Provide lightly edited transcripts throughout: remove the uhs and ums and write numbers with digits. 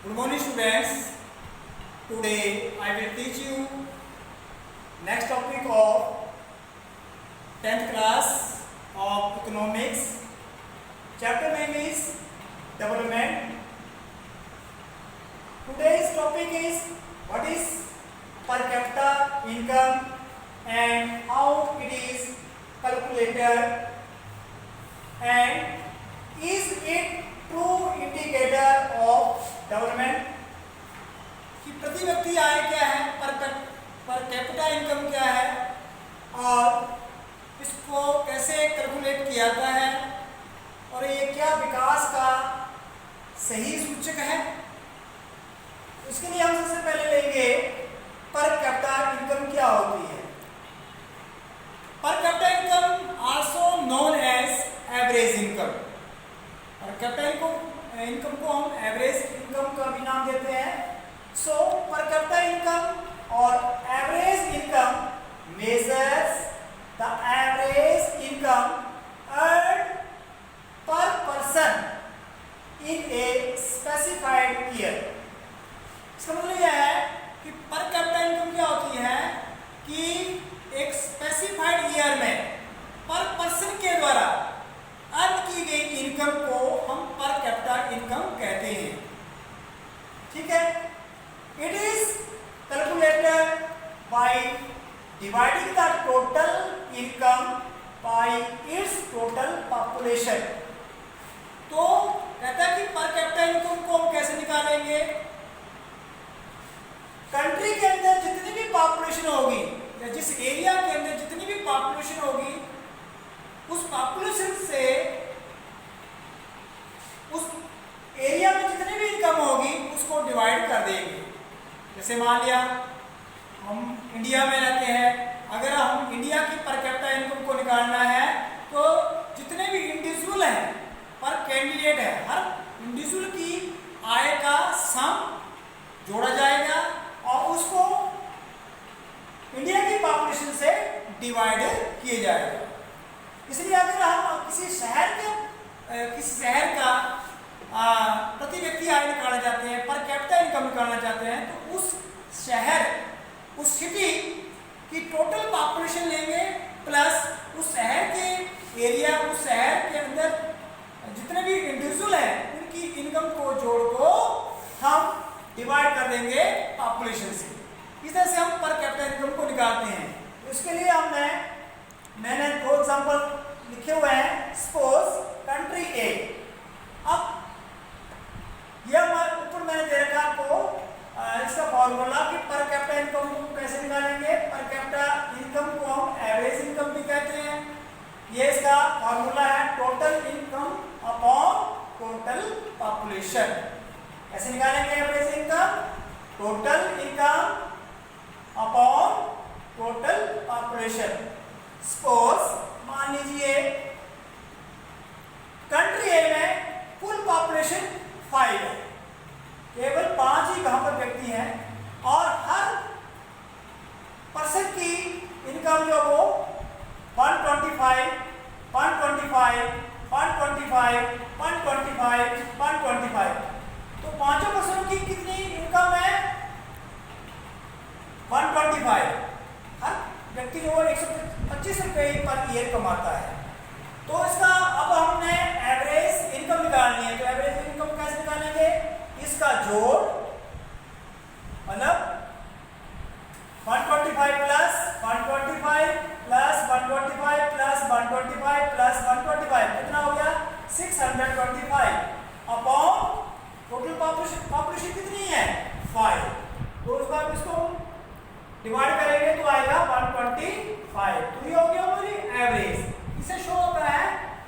Good morning students. Today I will teach you next topic of 10th class of economics. Chapter name is development. Today's topic is what is per capita income and how it is calculated, and is it true indicator of development कि प्रति व्यक्ति आय क्या है, per capita income क्या है और इसको कैसे कैलकुलेट किया जाता है और ये क्या विकास का सही सूचक है। इसके लिए हम सबसे पहले लेंगे पर कैपिटा इनकम क्या होती है। Per capita income also known as average income. Per capita income को हम एवरेज इनकम का भी नाम देते हैं। सो पर कैपिटा इनकम और average income measures the average income earn per person in a specified year. इसका मतलब यह है कि पर कैपिटा इनकम क्या होती है कि एक स्पेसिफाइड ईयर में पर पर्सन के द्वारा अर्न की गई इनकम को हम पर कैपिटा इनकम कहते हैं। ठीक है, it is calculated by dividing the total income by it's total population. तो कहता है कि पर कैपिटा इनकम को हम कैसे निकालेंगे। कंट्री के अंदर जितनी भी पॉपुलेशन होगी या जिस एरिया के अंदर जितनी भी पॉपुलेशन होगी उस पॉपुलेशन से उस एरिया में जितनी भी इनकम होगी उसको डिवाइड कर देंगे। जैसे मान लिया हम इंडिया में रहते हैं, अगर हम इंडिया की पर कैपिटा इनकम को निकालना है तो जितने भी इंडिविजुअल हैं पर कैंडिडेट है, हर इंडिविजुअल की आय का सम जोड़ा जाएगा और उसको इंडिया की पॉपुलेशन से डिवाइड किया जाएगा। इसलिए अगर हम किसी शहर का प्रति व्यक्ति आय निकालना चाहते हैं, पर कैपिटा इनकम निकालना चाहते हैं, तो उस शहर उस सिटी की टोटल पॉपुलेशन लेंगे प्लस उस शहर के एरिया उस शहर के अंदर जितने भी इंडिविजुअल हैं उनकी इनकम को जोड़ को हम डिवाइड कर देंगे पॉपुलेशन से। इस तरह से हम पर कैपिटा इनकम को निकालते हैं। इसके लिए मैंने दो एग्जांपल लिखे हुए हैं। सपोज कंट्री ए, अब यह ऊपर मैंने दे रखा आपको इसका फॉर्मूला कि पर कैपिटा इनकम को कैसे निकालेंगे। पर कैपिटा इनकम को हम एवरेज इनकम भी कहते हैं। ये इसका फॉर्मूला है total income upon total population. कैसे निकालेंगे average income? Total income upon total population. Suppose मान लीजिए कंट्री ए में कुल पॉपुलेशन 5 है, केवल 5 ही वहां पर व्यक्ति हैं और हर पर्सन की इनकम जो वो 125, 125, 125, 125, 125, तो पांचों पर्सन की कितनी इनकम है? 125। हर व्यक्ति जो 125 रुपये पर ईयर कमाता है। तो इसका अब हमने एवरेज इनकम निकालनी है, तो एवरेज इनकम कैसे निकालेंगे? इसका जोड़ मतलब 125 प्लस 125 प्लस 125 प्लस 125 प्लस 125 कितना हो गया? 625 अपॉन टोटल पॉपुलेशन कितनी है? 5। तो इसको डिवाइड करेंगे तो आएगा 125। तो ये हो गया हमारी एवरेज। इसे शो होता है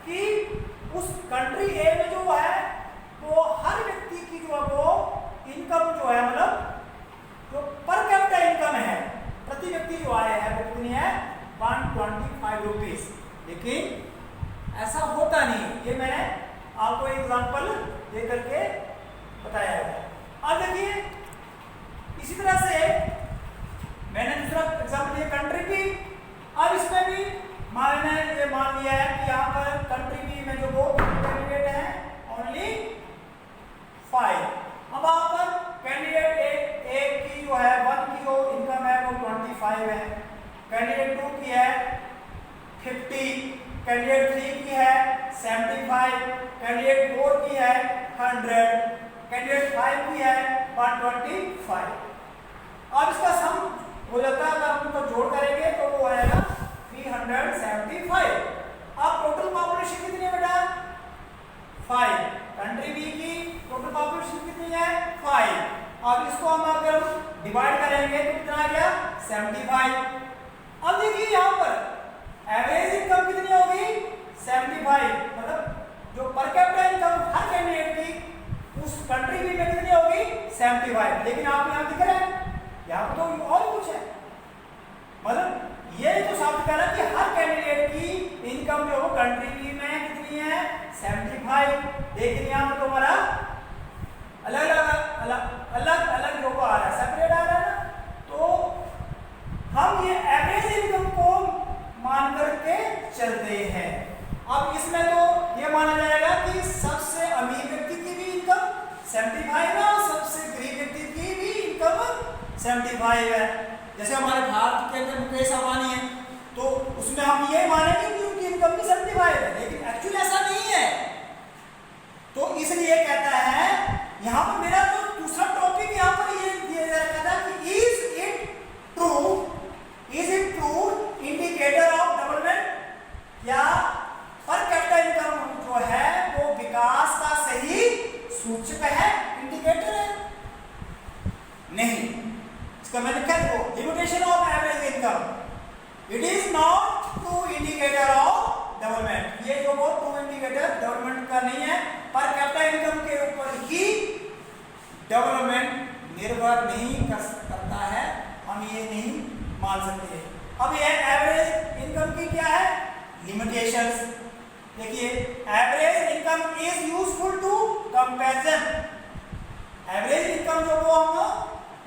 कि उस कंट्री ए में जो है वो हर व्यक्ति की जो है वो इनकम कैंडिडेट 3 की है 75, कैंडिडेट 4 की है 100, कैंडिडेट 5 की है 125। अब इसका सम हो जाता है, अगर हम इनको जोड़ करेंगे तो वो आएगा 375। अब टोटल पॉपुलेशन कितनी है बेटा? 5। कंट्री बी की टोटल पॉपुलेशन कितनी है? 5। अब इसको हम अगर डिवाइड करेंगे तो कितना आ गया? 75। अब देखिए यहाँ पर एवरेज इनकम कितनी होगी? 75। मतलब जो पर कैपिटा इनकम हर कैंडिडेट की उस कंट्री बी में कितनी होगी? 75। लेकिन आप यहाँ दिख रहे हैं यहाँ पर तो और कुछ है, मतलब ये तो साबित कर रहा है कि हर कैंडिडेट की इनकम जो कंट्री बी में कितनी है? 75। लेकिन यहाँ पर तुम्हारा अलग अलग जो आ रहा है, सेपरेट आ रहा है ना, तो हम ये एवरेज इनकम को मान करके चलते हैं। अब इसमें तो ये माना जाएगा कि सबसे अमीर व्यक्ति की भी इनकम 75 है और सबसे गरीब व्यक्ति की भी इनकम 75 है। जैसे हमारे भारत के अंदर मुकेश अंबानी है तो उसमें हम ये मानेंगे कि उनकी इनकम भी 75 है, लेकिन एक्चुअली ऐसा नहीं है। तो इसलिए कहता है यहाँ पर मेरा जो दूसरा टॉपिक यहाँ पर ये दिया जा रखा था कि is it true indicator of development, या पर कैपिटा इनकम जो है वो विकास का सही सूचक है, इंडिकेटर है? नहीं, इसका मैंने क्या देखो, limitation of average income, it is not true indicator of development. ये जो वो ट्रू इंडिकेटर डेवलपमेंट का नहीं है, पर कैपिटा इनकम के ऊपर ही डेवलपमेंट निर्भर नहीं करता है, हम ये नहीं मान सकते। अब ये एवरेज इनकम की क्या है लिमिटेशंस? देखिए, average income is useful to comparison. Average income जो वो हम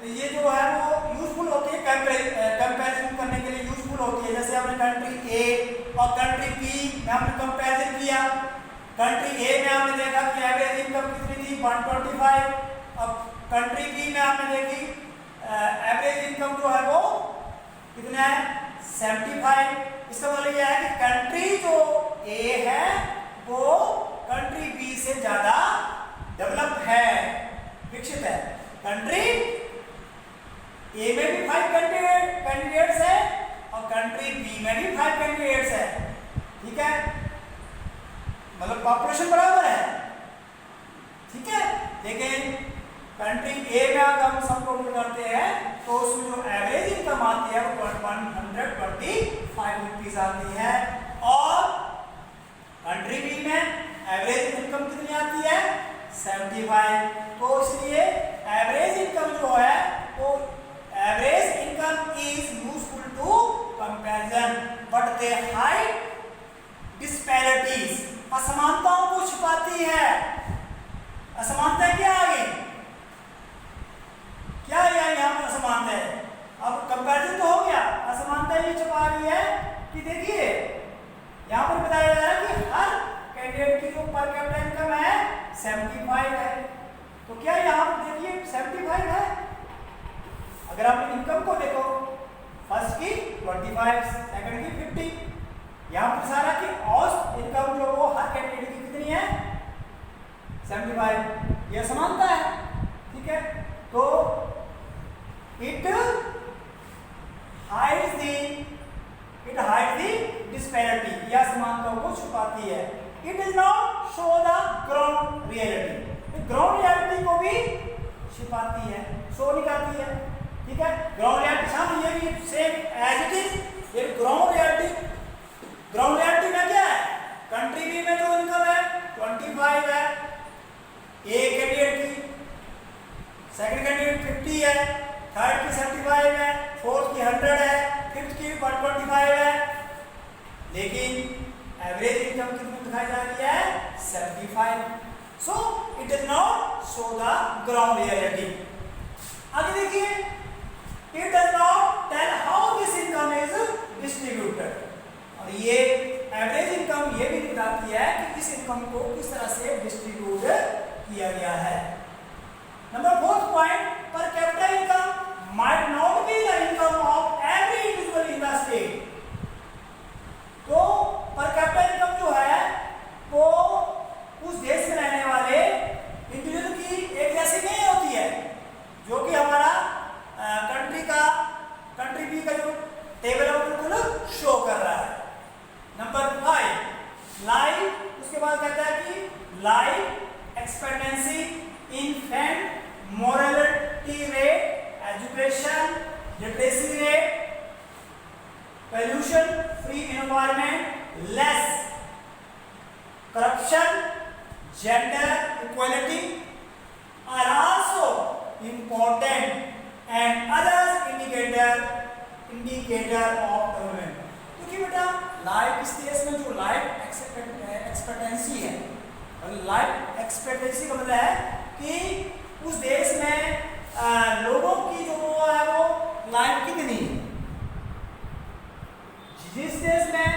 ये जो है वो यूजफुल होती है कंपैरिजन करने के लिए यूजफुल होती है। जैसे हमने कंट्री ए और कंट्री बी में हमने कंपैरिजन किया, कंट्री ए में हमने देखा कि एवरेज इनकम कितनी थी 125, अब कंट्री बी में हमने देखी एवरेज इनकम जो है वो कितना है 75। इसका मतलब यह है कि कंट्री जो ए है वो कंट्री बी से ज्यादा डेवलप है, विकसित है। कंट्री ए में भी 5 कैंडिडेट्स है और कंट्री बी में भी 5 कैंडिडेट्स है, ठीक है, मतलब पॉपुलेशन बराबर है, ठीक है। लेकिन कंट्री ए में अगर हम सब टोटल करते हैं तो उसमें जो एवरेज इनकम आती है वो 125 रुपीज आती है, और कंट्री बी में एवरेज इनकम कितनी आती है 75। तो इसलिए एवरेज इनकम जो है वो average income is useful to comparison but they hide disparities, असमानताओं को छुपाती है। असमानता क्या आ गई, क्या यहाँ पर असमानता है? अब कंपैरिजन तो हो गया, असमानता ये छुपा रही है कि देखिए यहाँ पर बताया जा रहा है कि हर कैंडिडेट की जो पर कैपिटा इनकम है 75 है, तो क्या यहाँ पर देखिए 75 है। अगर आप इनकम को देखो, फर्स्ट की 25, सेकंड की 50, यहाँ पर सारा की औसत इनकम जो वो हर कैंडिडेट की कितनी है 75, यह समानता है, ठीक है। तो इट हाइड्स दी डिस्पैरिटी, यह समानताओं को छुपाती है। It does not show the ground reality, ground reality को भी छिपाती है, शो नहीं करती है, ठीक है। ग्राउंड रियलिटी सामने ये भी सेम एज इट इज। ये ग्राउंड रियलिटी में क्या है, कंट्री बी में जो इनकम है 25 है ए कैंडिडेट की, सेकंड कैंडिडेट 50 है, थर्ड की 75 है, फोर्थ की 100 है, फिफ्थ की 125 है, लेकिन एवरेज इनकम कितनी दिखाई जा रही है 75। So it does not show the ground reality. आगे देखिए, it does not tell how this income is distributed, और ये एवरेज इनकम ये भी बताती है कि इस इनकम को किस तरह से डिस्ट्रीब्यूट किया गया है। Number 4th point, per capita income might not be the income of every individual in the state. तो per capita important and others indicator of development. क्योंकि बेटा लाइफ स्टेज में जो लाइफ एक्सपेक्टेंसी है, लाइफ एक्सपेक्टेंसी का मतलब है कि उस देश में लोगों की जो है वो लाइफ कितनी है। जिस देश में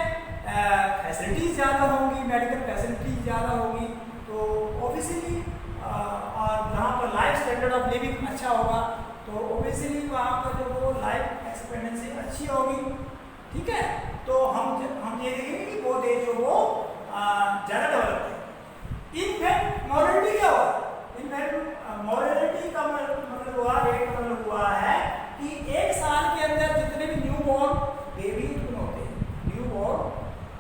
फैसिलिटीज ज़्यादा होंगी, मेडिकल फैसिलिटीज ज़्यादा होगी, तो ऑब्वियसली और जहाँ पर लाइफ स्टैंडर्ड ऑफ लिविंग अच्छा होगा तो ऑब्वियसली वहाँ पर जो वो लाइफ एक्सपेक्टेंसी अच्छी होगी। ठीक है, तो हम ये देखेंगे कि वो देश जो वो ज़्यादा डेवलप है। इनफैक्ट मॉडर्निटी क्या हुआ? इनफैक्ट मॉडर्निटी का मतलब हुआ, एक मतलब हुआ है कि एक साल के अंदर जितने भी न्यू बॉर्न बेबी उत्पन्न होते हैं, न्यू बॉर्न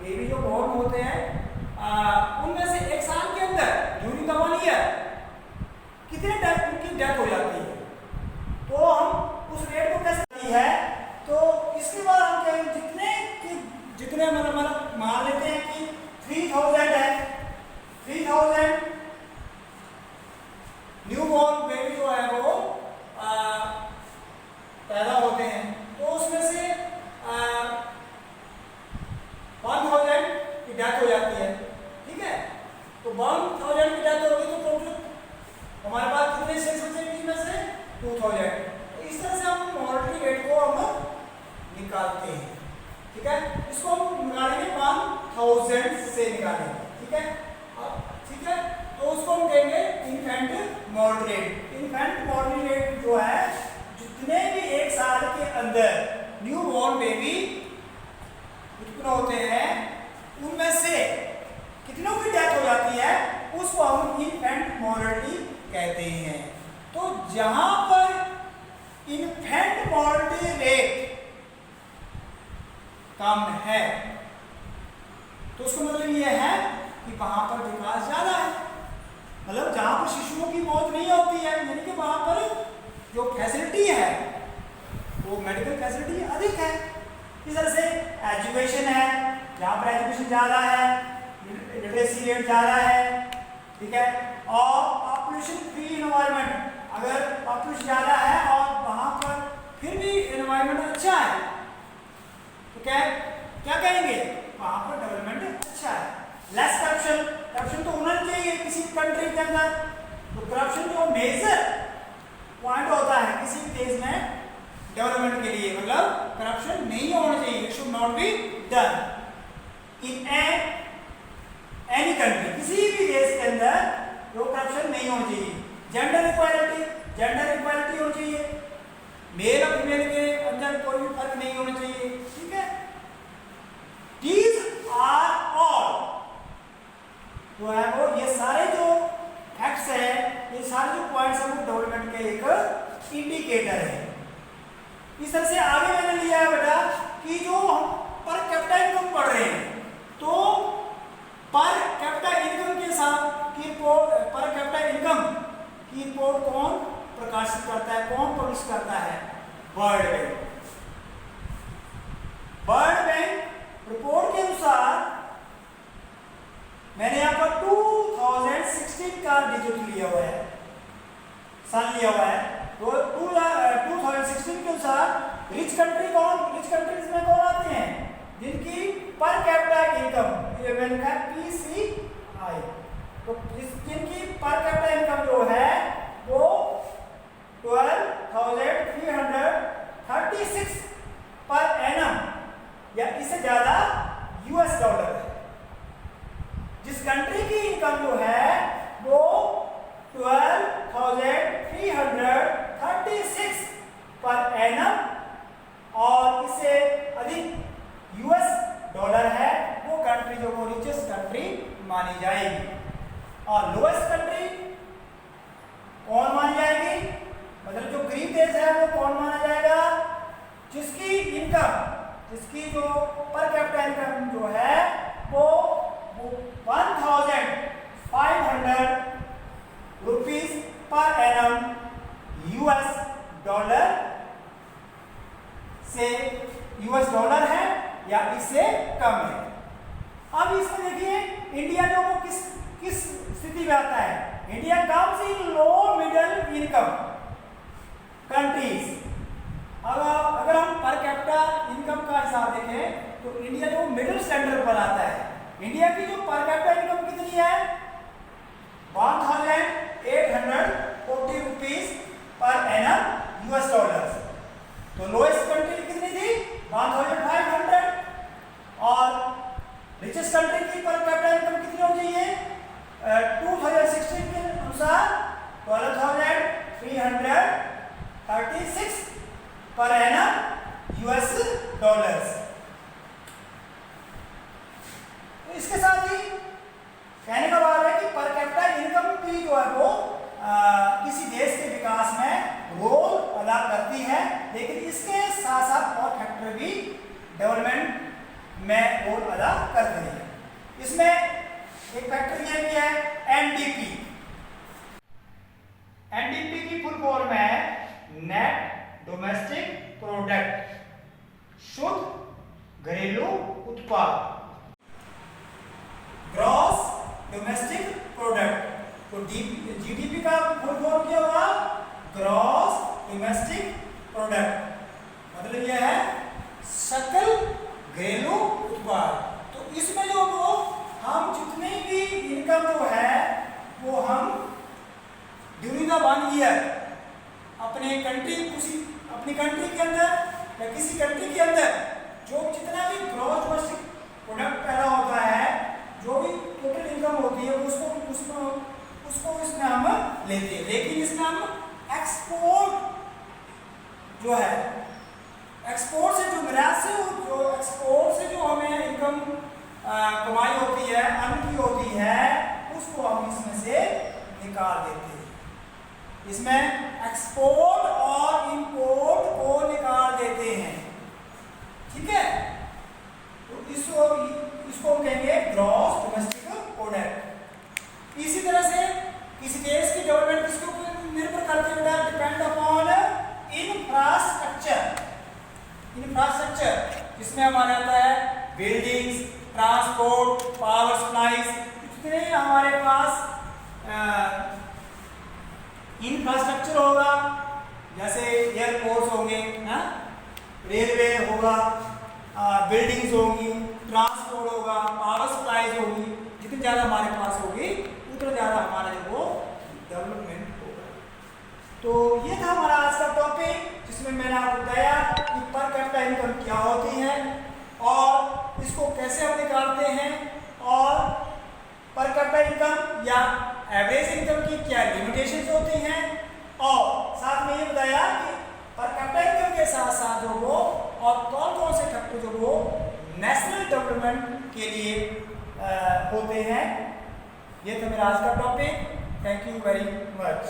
बेबी जो बॉर्न होते हैं, उनमें से एक साल के अंदर ड्यूरिंग द 1 ईयर कितने उनकी डेथ हो जाती है। तो हम उस रेट को कैसे है, तो इसके बाद हम कहेंगे जितने मतलब मान लेते हैं कि 3000 है, 3000 न्यू बॉर्न बेबी जो है वो पैदा होते हैं, तो उसमें से 1000 की डेथ हो जाती है। ठीक है, तो 1000 की डेथ होगी तो टोटल हमारे पास कितने शेष बचेंगे इसमें से 2000। तो इस तरह से हम मॉर्टलिटी रेट को हम निकालते हैं। ठीक है, इसको हम निकालेंगे 1000 से निकालेंगे। ठीक है, ठीक है, तो उसको हम कहेंगे infant mortality rate. Infant mortality rate जो है जितने भी एक साल के अंदर न्यू बॉर्न बेबी उत्पन्न होते हैं उनमें से कितनों की डेथ हो जाती है, उसको हम इन्फेंट मॉर्टलिटी कहते हैं। तो जहां पर इन्फेंट मॉर्टलिटी रेट कम है तो उसका मतलब ये है कि वहां पर विकास ज्यादा है, मतलब जहां पर शिशुओं की मौत नहीं होती है, यानी कि वहां पर जो फैसिलिटी है वो मेडिकल फैसिलिटी अधिक है। इस तरह से एजुकेशन है, जहां पर एजुकेशन ज्यादा है, लिटरेसी रेट ज्यादा है। ठीक है, और पॉपुलेशन फ्री एनवायरनमेंट, अगर पॉपुलेशन ज्यादा है और वहां पर फिर भी एनवायरनमेंट अच्छा है तो क्या कहेंगे, वहां पर डेवलपमेंट अच्छा है। लेस करप्शन, करप्शन तो होना चाहिए किसी कंट्री के अंदर, तो करप्शन जो मेजर पॉइंट होता है किसी भी देश में डेवलपमेंट के लिए, मतलब करप्शन नहीं होना चाहिए, it should not be done in any country, किसी भी देश के अंदर जो करप्शन नहीं होना चाहिए। जेंडर इक्वालिटी होनी चाहिए, मेल और फीमेल के अंदर कोई भी फर्क नहीं होना चाहिए। ठीक है, दीज आर ऑल जो है वो ये सारे जो फैक्ट्स है, ये सारे जो पॉइंट्स है वो डेवलपमेंट के एक इंडिकेटर है। इस तरह से आगे मैंने लिया है बेटा कि जो हम पर कैपिटा इनकम पढ़ रहे हैं, तो पर कैपिटा इनकम के साथ की पर कैपिटा इनकम की रिपोर्ट कौन प्रकाशित करता है, कौन पब्लिश करता है? World bank. World bank report के अनुसार मैंने यहां पर 2016 का डिजिट लिया हुआ है, साल लिया हुआ है। तो 2016 के अनुसार रिच कंट्री में कौन आते हैं जिनकी पर कैपिटा इनकम ये मैंने कहा PCI, तो जिनकी पर कैपिटा इनकम जो है वो 12,336 पर एनम या इससे ज्यादा US डॉलर है। जिस कंट्री की इनकम जो है वो 12,336 पर एनम और इससे अधिक US डॉलर है, वो कंट्री जो वो रिचेस्ट कंट्री मानी जाएगी। और लोएस्ट कंट्री कौन मानी जाएगी, मतलब जो गरीब देश है वो कौन माना जाएगा? जिसकी जो पर कैपिटा इनकम जो है वो 1,500 rupees per annum US dollar है या इससे कम है। अब इसमें देखिए इंडिया जो वो किस स्थिति में आता है। India comes in low middle income, countries. अब अगर हम पर कैपिटा इनकम का हिसाब देखें तो इंडिया जो मिडिल स्टैंडर्ड पर आता है। इंडिया की जो पर कैपिटा इनकम कितनी है? 1840 rupees per annum US dollars. तो लोएस्ट कंट्री कितनी थी? 1500। और रिचेस्ट कंट्री की पर कैपिटा इनकम कितनी होनी चाहिए? 2016 के अनुसार 12,336 पर एनम यूएस डॉलर्स। इसके साथ ही कहने का भाव है कि पर कैपिटा इनकम भी जो है वो किसी देश के विकास में रोल अदा करती है, लेकिन इसके साथ साथ और फैक्टर भी डेवलपमेंट में रोल अदा करते हैं। इसमें एक फैक्टर यह भी है एनडीपी। एनडीपी की फुल फॉर्म है नेट डोमेस्टिक प्रोडक्ट, शुद्ध घरेलू उत्पाद, ग्रॉस डोमेस्टिक प्रोडक्ट। तो जीडीपी का फुल फॉर्म क्या होगा? ग्रॉस डोमेस्टिक प्रोडक्ट, मतलब यह है सकल घरेलू उत्पाद। तो इसमें जो वो हम जितनी भी इनकम जो है वो हम ड्यूरिंग द 1 ईयर अपनी कंट्री के अंदर या किसी कंट्री के अंदर जो जितना भी ग्रॉस डोमेस्टिक प्रोडक्ट पैदा होता है, जो भी टोटल इनकम होती है उसको इसमें हम लेते हैं। लेकिन इसमें हम एक्सपोर्ट जो है, एक्सपोर्ट से जो हमें इनकम कमाई होती है, अर्न की होती है, उसको हम इसमें से निकाल देते हैं। इसमें एक्सपोर्ट और इंपोर्ट को निकाल देते हैं, ठीक है। तो इसको हम कहेंगे ग्रॉस डोमेस्टिक प्रोडक्ट। इसी तरह से किसी देश की डेवलपमेंट किसके ऊपर निर्भर करती है? Depend upon infrastructure. इसमें हमारा आता है बिल्डिंग्स, ट्रांसपोर्ट, पावर सप्लाईज। जितने हमारे पास इंफ्रास्ट्रक्चर होगा, जैसे एयरपोर्ट्स होंगे, रेलवे होगा, बिल्डिंग्स होंगी, ट्रांसपोर्ट होगा, पावर सप्लाईज होगी, जितनी ज़्यादा हमारे पास होगी उतना ज़्यादा हमारा जो वो डेवलपमेंट होगा। तो ये था हमारा आज का टॉपिक, जिसमें मैंने आपको बताया कि पर कैपिटा इनकम क्या होती है और इसको कैसे हम निकालते हैं, और पर कैपिटा इनकम या एवरेज इनकम की क्या लिमिटेशंस होती हैं, और साथ में ये बताया कि पर कैपिटा इनकम के साथ साथ जो वो और कौन कौन से फैक्टर जो वो नेशनल डेवलपमेंट के लिए होते हैं। ये था मेरा आज का topic. Thank you very much.